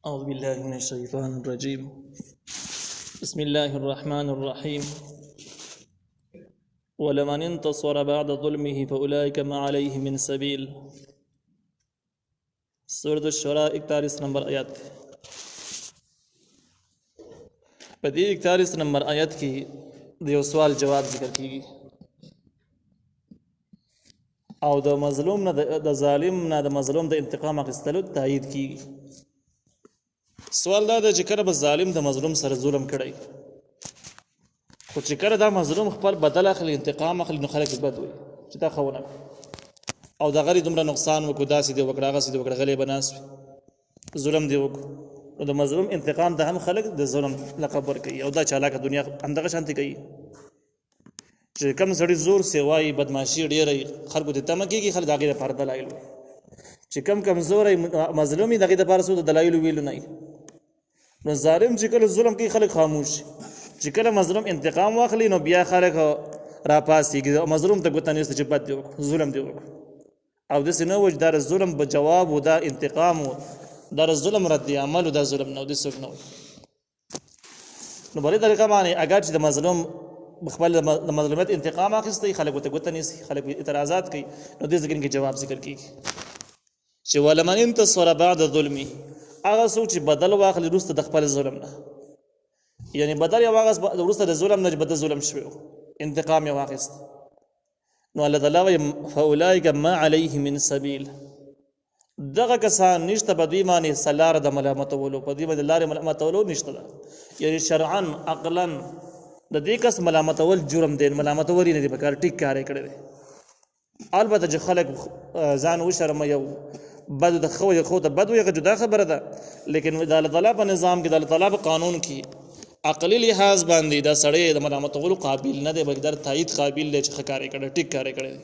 أعوذ بالله من الشيطان الرجيم. بسم الله الرحمن الرحيم. ولمن انتصر بعد ظلمه فأولئك ما عليه من سبيل. سورة الشورى 41 نمبر آیات. په دې 41 نمبر آیت کې د یو سوال جواب ذکر کیږي او د مظلوم نه د ظالم نه د مظلوم د انتقام اخیستلو تایید کیږي. سوال دا ده چې کله به ظالم د مظلوم سره ظلم کړی خو چې کله دا مظلوم خپل بدل اخلي انتقام اخلي نو خلک بد وي چې دا خونه او د غری دومره نقصان وکړو داسې دی وکړه هغه سې دی وکړه غلې بناس ظلم دی وکړو نو د مظلوم انتقام د هم خلک د ظلم لقب ورکوي او دا چالاکه دنیا همدغه شانتي کوي چې کم سړي زور سیوای بدمعشي ډېره خلکو ته تمه کېږي خلک د هغې لپاره دلایل وي چې کم کمزوری مظلوم د هغې دپاره څو د دلایلو ویلو نه وي نو ظالم چې کله ظلم کوي خلک خاموش چې کله مظلوم انتقام واخلي نو بیا خلک راپاسېږي مظلوم ته ګوته نیسته چې بد دې وکړو ظلم دې وکړو او داسې نه و چې دا د ظلم به جواب و دا انتقام و دا د ظلم رد عمل و دا ظلم نه و دې څوک نه وي نو په دې طریقه باندې اگر چې د مظلوم خپل د مظلومیت انتقام اخیستی خلک ورته ګوته نیسي خلک اعتراضات کوي نو دې ځای کې جواب ذکر کېږي چې ولمن انتصر بعد ظلمه هغه څوک چې بدل واخلي وروسته د خپل ظلم نه یعنی بدل یې واخیست وروسته د ظلم نه چې بده ظلم شوی انتقام یې واخیست نو الله تعالی وایي فاولئک ما علیه من سبیل دغه کسان نشته په دوی باندې سلار د ملامتولو په دوی باندې لارې ملامتولو نشته ده یعنی شرعا عقلا د دې کس ملامتول جرم دی ملامتول یې نه دی پکار ټیک کار یې کړی دی البته چې خلک ځان وشرمه یو بد د خو ته بد وي جدا خبره ده لیکن د الله تعالی په نظام کې د الله تعالی په قانون کې عقلي لحاظ باندې دا سړی د ملامتولو قابل نه دی بلکې د تایید قابل دی چې ښه کار یې کړی ټیک کار یې کړی دی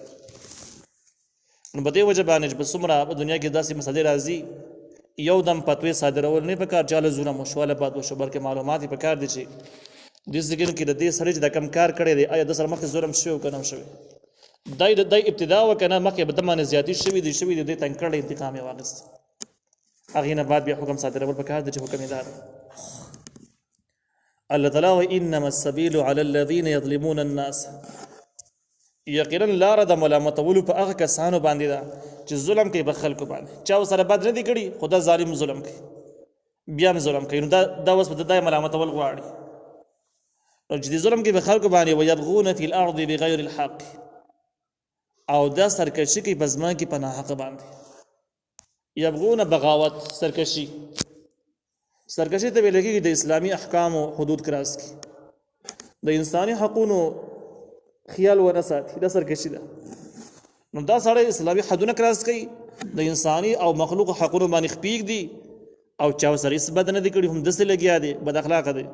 نو په دې وجه باندې چې په څومره په دنیا کې داسې مسلې راځي یو دم فتوی صادرول نه پکار چاله ظلم وشواله بد وشو بلکې معلومات یې پکار دي چې دې ځګر کې د دې سړی چې د کم کار کړی دی آیا د سره مخکې ظلم شوی او که نه شوی دای ابتدا وکنه مخکې به دمانه زیاتی شوی دی د تنکړه انتقام یې واغست هغې نه بعد بیا حکم صادرول پکار دی چې حکم یې دار الله تعالی و انما السبیل علی الذین یظلمون الناس یقینا لاره د ملامتولو په هغه کسانو باندې ده چې ظلم کوي په خلکو باندې چا سره بد نه دی کړي خدا ظالم ظلم کوي بیا هم ظلم کوي نو دا اوس په دای ملامتول غواړي نو چې ظلم کوي په خلکو باندې ويبغون فی الارض بغیر الحق او دا سرکشي کوي په ځمکه کې په ناحق باندې یبغون بغاوت سرکشي ته ویل کېږي د اسلامي احکامو حدود کراس کی د انساني حقونو خیال ونه ساتي دا سرکشي ده نو دا سړی اسلامي حدونه کراس کوي د انساني او مخلوق حقونو باندې خپېږ دي او چا سره هېڅ بد نه دي کړي هم داسې لګیا دی بد اخلاقه دی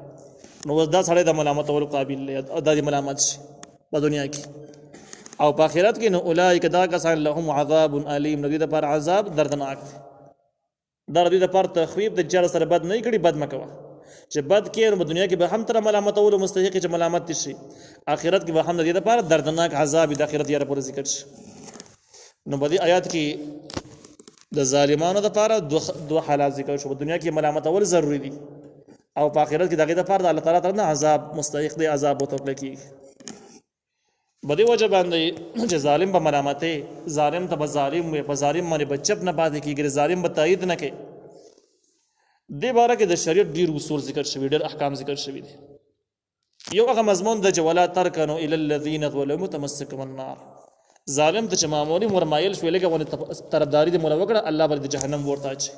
نو دا سړی د ملامتولو قابل دی او دا د ملامت شي په دنیا کې او په آخرت کې نو اولئک دا کسان لهم عذاب علیم نو دوی دپاره عذاب دردناک دی دا دوی دپاره تخویف د چا سره بد نه کړي بد مه کوه چې بد کې نو په دنیا کې به هم تر ملامتولو مستحق چې ملامت دي شي آخرت کې به هم د دې دپاره دردناک عذاب د آخرت یاره پورې ذکر شي نو په دې آیات کې د ظالمانو دپاره دوه حالات ذکر شو په دنیا کې ملامتول ضروري دي او په آخرت کې د هغې دپاره د الله تعالی طرف نه عذاب مستحق دی عذاب ورته ورکړل کېږي په دې وجه باندې چې ظالم به ملامتې ظالم ته به ظالم وي په ظالم باندې به چپ نه پاتې کېږي ظالم به تایید نه کوي دې باره کې د شریعت ډېر اصول ذکر شوي ډېر احکام ذکر شوي دي یو هغه مضمون ده چې ولا ترکنو الی الذین ظلموا تمسکهم النار ظالم ته چې معمولي ورمایل شوې لکه ونې طرفداري دې مولا وکړه الله به د جهنم ورته اچي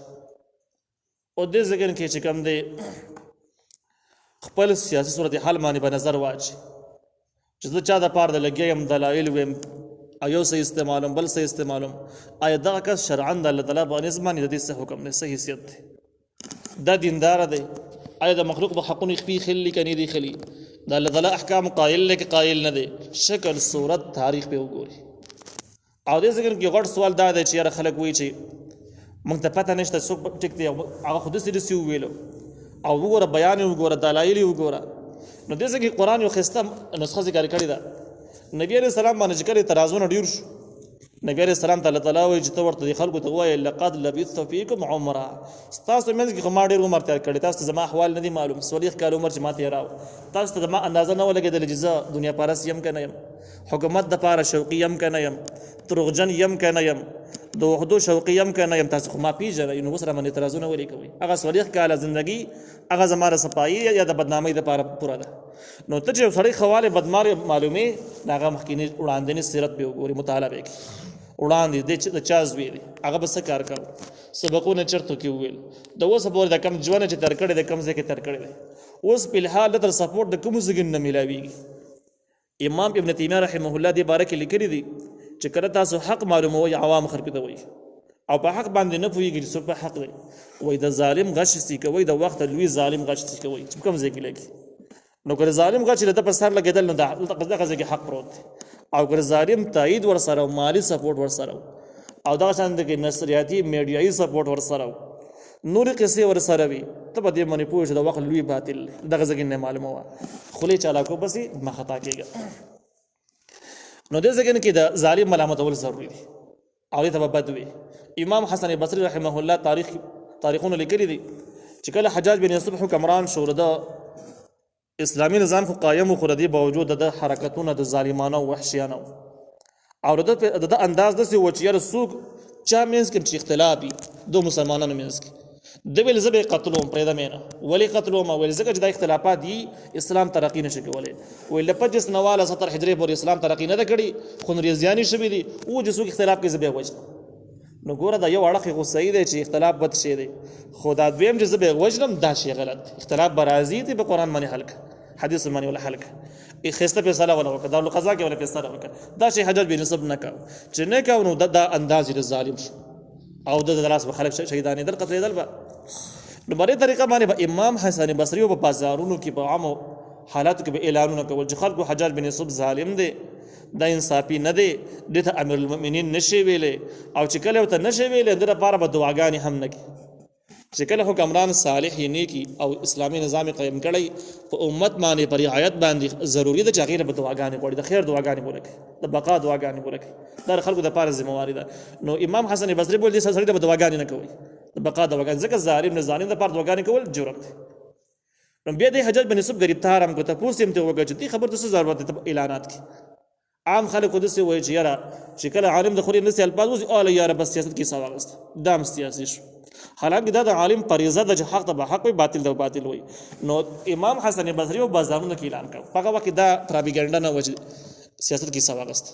او دې ذکر کې چې کوم دی خپل سیاسي صورت حال باندې به نظر واچي چې زه چا دپاره د لګیا یم دلایل ویم او یو څه استعمالوم بل څه استعمالوم آیا دغه کس شرعا د الله تعالی په نظم باندې د دې څه حکم دی څه حیثیت دی دا دینداره دی آیا د مخلوق په حقونو خپې خلي که نه دي خلي د الله تعالی احکام قایل دی که قایل نه دی شکل صورت تاریخ پې وګوري او دې ذکر کې غټ سوال دا دی چې یاره خلک وایي چې موږ ته پته نشته څوک ټیک دی هغه خو داسې وویلو او وګوره بیان یې وګوره دلایل یې وګوره نو دې ځای کې قرآن یو ښایسته نسخه ذکر کړې ده نبي علیه السلام باندې چې کله ترازونه ډېر شو نبی علیہ السلام تعالی وایي چې ته ورته د خلکو ته ووایې لقد لبثت فیکم عمره ستاسو منځ کې خو ما ډېر عمر تېر کړی تاسو ته زما احوال نه دي معلوم 40 کال عمر چې ما تېراو تاسو ته زما اندازه نه ولګېدله چې زه دنیا پرست یم که نه یم حکومت دپاره شوقي یم که نه یم دروغجن یم که نه یم د وحدو شوقي یم که نه یم تاسو خو ما پېژنئ نو اوس راباندې اعتراضونه ولې کوئ هغه 40 کاله زندګي هغه زما د صفایي یا د بدنامۍ دپاره پوره ده نو ته چې یو سړی ښه والی بدمار معلومې د هغه مخکیني وړاندینې سیرت به وګوري مطالعه به یې کړي وړاندې د چا زوی دی هغه به څه کار کوو سبقونه چېرته کې وویل د اوسه پورې د کم ژوند چې تر کړی دی کم ځای کې تر کړی دی اوس فلحال دته سپورټ د کومو ځایونو نه میلاویږي امام ابن تیمیه رحمه الله دې باره کې لیکلي دي چې کله تاسو حق معلوموئ عوام خلکو ته وایي او په حق باندې نه پوهېږي چې څوک په حق دی وایي د ظالم غش سي کوئ د وخت لوی ظالم غش سي کوئ چې کوم ځای کې لګي نو که ظالم غش د په سر لګېدل نو دغه ځای کې حق پروت دی او که ظالم تایید ورسره او مالی سپورټ ورسره او دغه شان کې نشریاتي میډیایي سپورټ ورسره نورې قصې ورسره وي ته په دې باندې پوه شې د وخت لوی باطل دغه ځای کې نه معلومه وه خولې چالاکو پسې مه خطا کېږه نو دې ځای کې د ظالم ملامتول ضروري دي او دې ته به بد وي امام حسن بصري رحمه الله تاریخونه لیکلي دي چې کله حجاج بن یوسف حکمران شو د اسلامي نظام خو قایم و خو د دې باوجود د حرکتونه د ظالمانه او وحشیانه او د انداز داسې و چې یاره څوک چا منځ کې چې اختلاف وي دو مسلمانانو منځ کې د ویل زه به یې قتلوم پرېږدم یې نه ولې قتلوم ویل ځکه چې دا اختلافات دي اسلام ترقي نه شي کولی ویل له 25 نه واله 70 هجرې پورې اسلام ترقي نه ده کړې خو نریزیانې شوي دي او چې څوک اختلاف کوي زه به یې وژنم نو ګوره دا یو اړخ خو صحیح دی چې اختلاف بد شی دی خو دا دویم چې زه به یې وژنم دا شی غلط اختلاف به راځي ته به قرآن باندې حل کړه حدیث باندې ولا حل کړه ښایسته فیصله ونه وکړه دارالقضا کې ولا فیصله وکړه دا شی حجاج بن یوسف نه کوو چې نه کوو نو دا انداز یې ظالم شو او د لاس به خلک شهیدانېدل قتلېدل به نو په دې طریقه باندې به امام حسن بصري په بازارونو کې په عامو حالاتو کې به اعلانونه کول چې خلکو حجاج بن یوسف ظالم دی دا انصافي نه دی دې ته امیر المؤمنین نشي ویلی او چې کله ورته نشي ویلی د لپاره به دعاګانې هم نه کړي چې کله حکمران صالح یې نیکي او اسلامي نظام قایم کړی په امت باندې په رعایت باندې ضروري ده چې هغې له به دعاګانې غواړي د خیر دعاګانې به ولکړي د بقا دعاګانې به ولکړي دا د خلکو دپاره ذمهواري ده نو امام حسن بصري بول دې سړي ته به دعاګانې نه کوئ د بقا دعاګانې ځکه ظالم د ظالم دپاره دعاګانې کول جرم دی نو بیا د حجاج بن یوسف ګرفتار هم کړه تپوس یې هم ترې وکړه چې دې خبر ته څه ضرورت دی اعلانات کې عام خلکو داسې وایي چې یاره چې کله عالم د خوري نسي الفاظ وځي اوله یاره بس سیاست کې څه واغسته دا هم سیاسي شو حالانکه دا د عالم فریضه ده چې حق ته به حق وي باطل ته باطل وي نو امام حسن بصري په بازارونو کې اعلان کړ په هغه وخت کې دا پراپیګنډا نه و چې سیاست کې څه واغسته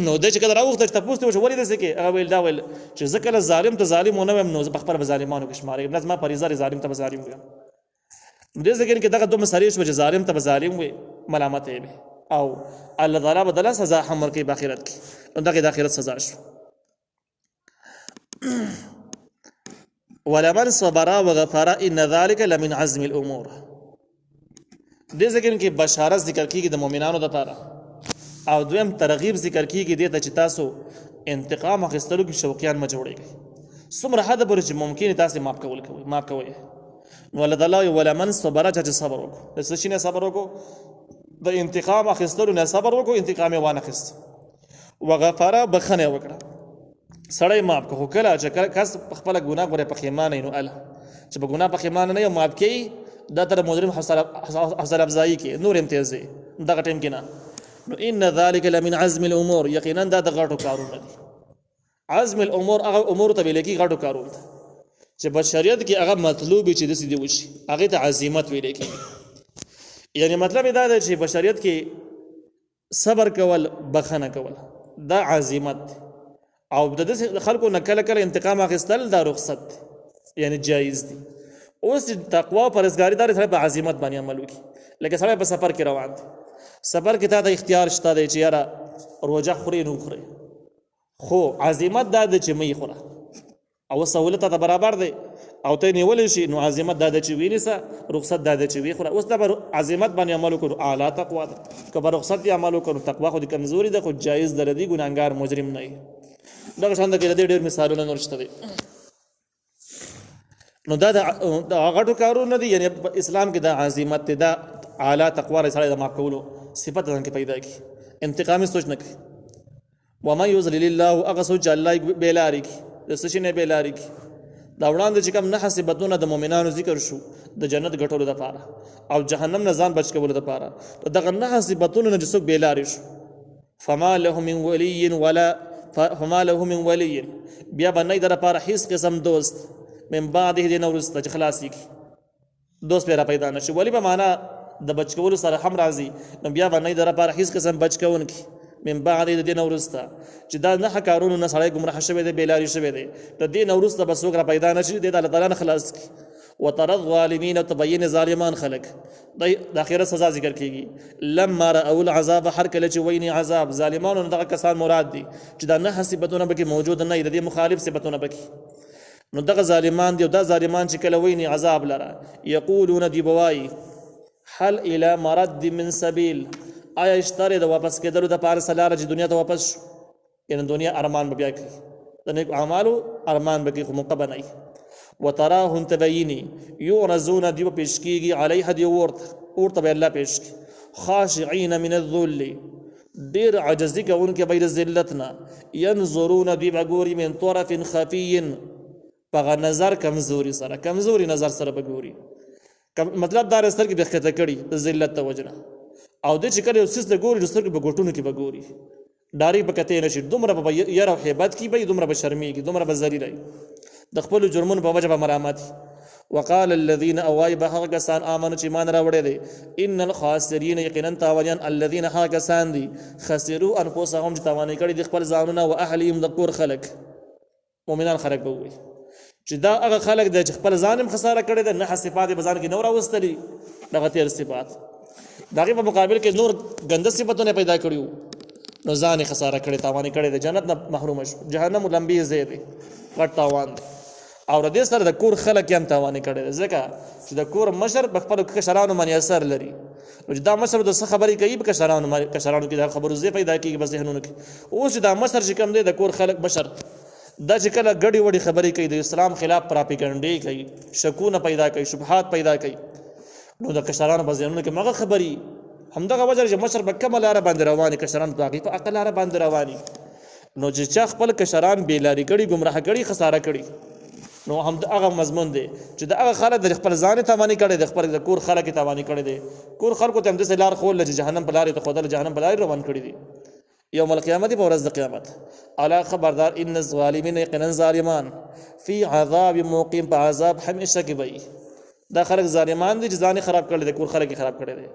نو د چې کله راوخته چې تاسو ته ولې دسه کې هغه ویل دا ویل چې ځکه له ظالم ته ظالم ونه ویم نو زه په خپل ظالمانو کې شمارې نه زما فریضه ظالم ته ظالم ویم دې ځکه کې دغه دوه مسارې شو چې ظالم ته ظالم وي ملامت یې او الله تعالی بدله سزا هم ورکړي په آخرت کې نو دغه د آخرت سزا شو ولمن صبر وغفر ان ذلك لمن عزم الامور دې ځکه کې بشارت ذکر کیږي د مؤمنانو لپاره او دویم ترغیب ذکر کیږي دې ته چې تاسو انتقام اخیستلو کې شوقیان ما جوړیږي څومره حد پورې چې ممکن تاسو معاف کوئ نو الله تعالی ولمن صبر چې صبر وکړو څه شي نه صبر وکړو د انتقام اخیستلو نه صبر وکړو انتقام یې وانه اخیست وغفر بخنه وکړه سړی معاف کړو کله چې کس خپل ګناه غوړي پښیمانه نو الله چې په ګناه پښیمانه نه یو معاف کوي دا تر مجرم حوصله افزایی کې نور امتیازي دغه ټیم کې نه نو ان ذلك لمن عزم الامور یقینا دا د غټو کارونه دي عزم الامور هغه امور ته ویل کې غټو کارونه چې په شریعت کې هغه مطلوب چې د سې دی وشي هغه ته عزیمت ویل کې یعنی مطلب دا دی چې په شریعت کې صبر کول بخنه کول دا عزیمت او د خلکو نه کله کله انتقام اخیستل دا رخصت یعنی جایز دي اوس تقوا او پرهیزګاری دار سره په عزیمت باندې عمل وکړي لکه سره په سفر کې روان دي سفر کې تا د اختیار شته دی چې یاره روزه خوري نو خوري خو عزیمت دا دی چې مې خوره او سہولت ته برابر دی او ته نیولې شي نو عزیمت دا دی چې وینیسه رخصت دا دی چې وی خوره اوس دا عزیمت باندې عمل وکړو اعلی تقوا ده که په رخصت یې عمل وکړو تقوا خو د کمزوري ده خو جایز ده دی ګناهګار مجرم نه وي دغه شان د کې ډېر مثالونه نور شته دي نو دا د غټو کارونه دي یعنی اسلام کې دا عزیمت دا اعلی تقوا سره د معاف کولو صفت ځان کې پیدا کی انتقامي سوچ نه کوي ومن یضلل الله هغه څوک چې الله یې بېلارې کړي د څه شي نه بېلارې کړي دا وړاندې چې کوم نهه صفتونه د مؤمنانو ذکر شو د جنت ګټلو دپاره او جهنم نه ځان بچ کولو دپاره نو دغه نهه صفتونه نه چې څوک بېلارې شو فما له من ولي ولا فما له من ولي بیا به نه د لپاره هېڅ قسم دوست من بعده دې نه وروسته چې خلاص کړي دوست بیا را پیدا نه شي ولي په معنا د بچ کولو سره هم راځي نو بیا به نه د لپاره هېڅ قسم بچ کوونکي من بعد د دې نه وروسته چې دا نهه کارونو نه سړی ګمراه شوی دی بېلارې شوی دی د دې نه وروسته به څوک را پیدا نه شي دی د الله تعالی نه خلاص کړي وترى الظالمین او تبین ظالمان خلق د آخرت سزا ذکر کیږي لما رأوا العذاب هر کله چې ویني عذاب ظالمانو دغه کسان مراد دي چې دا نهه صفتونه پکې موجود نه د دې مخالف صفتونه پکې نو دغه ظالمان دي او دا ظالمان چې کله ویني عذاب لره یقولون دی بوای هل الى مرد من سبیل آیا اشتاره د واپس کېدلو دپاره څه لاره چې دنیا ته واپس شو یعنې دنیا ارمان به بیا کړي د نیکو اعمالو ارمان به کړي خو موقع به نه وي وتراهم تبیني یعرضون دی به پیش کېږي علیها دی ورته به الله پیش کړي خاشعین من الذل ډېر عجزي کوونکي به د ذلت نه ینظرون دوی به ګوري من طرف خفي په هغه نظر کمزوري سره کمزوري نظر سره به ګوري مطلب دا سترګې به ښکته کړي د ذلت د وجه نه او د چې کله یو څیز ته ګوري نو سترګې په ګوټونو کې به ګوري ډارې به کتې نه شي دومره به یره او هیبت کې به دومره به شرمېږي دومره به ذلیله د خپلو جرمونو په وجه به ملامت وقال الذين اوای به هغه کسان آمنو چې ایمان راوړی دی ان الخاسرین یقینا تاوانیان الذين هغه کسان دي خسروا انفسهم چې تاواني کړي د خپل ځانونه او اهلهم د کور خلک مؤمنان خلک به ووایي چې دا هغه خلک دی چې خپل ځان هم خساره کړی دی نهه صفات یې په ځان کې نو راوستلي دغه تېر صفات د هغې په مقابل کې نور ګنده صفتونه پیدا کړي نو ځان یې خساره کړی تاواني کړی دی جنت نه محرومه شو جهنم لمبې ځای دی غټ تاوان دی او د دې سره د کور خلک یې هم تاواني کړی دی ځکه چې د کور مشر په خپلو کشرانو باندې اثر لري نو چې دا مشر د څه خبرې کوي په کشرانو کې دا خبرو ځای پیدا کېږي په ذهنونو کې اوس چې دا مشر چې کوم دی د کور خلک مشر دا چې کله ګډې وډې خبرې کوي د اسلام خلاف پراپیګنډې کوي شکونه پیدا کوي شبهات پیدا کوي نو د کشرانو په ذهنونو کې مغه خبري همدغه وجه چې مشر به کومه لاره باندې رواني کشران په هغې په عقل لاره باندې رواني نو چې چا خپل کشران بېلارې کړي ګمراه کړي خساره کړي نو همدغه مضمون دی چې د هغه خلک د خپل ځان تاواني کړی د خپل د کور خلک تاواني کړی دی کور خلکو ته همداسې لار ښودله چې جهنم په لارې ته ښودله جهنم په لارې روان کړي دي یوم القیامت په ورځ د قیامت الا خبردار ان الظالمین یقینا ظالمان فی عذاب مقیم په عذاب همیشه کې وي دا خلک ظالمان دي چې ځان خراب کړي دي کور خلک خراب کړي دي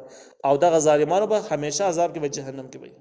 او دغه ظالمانو به همیشه عذاب کې وي جهنم کې وي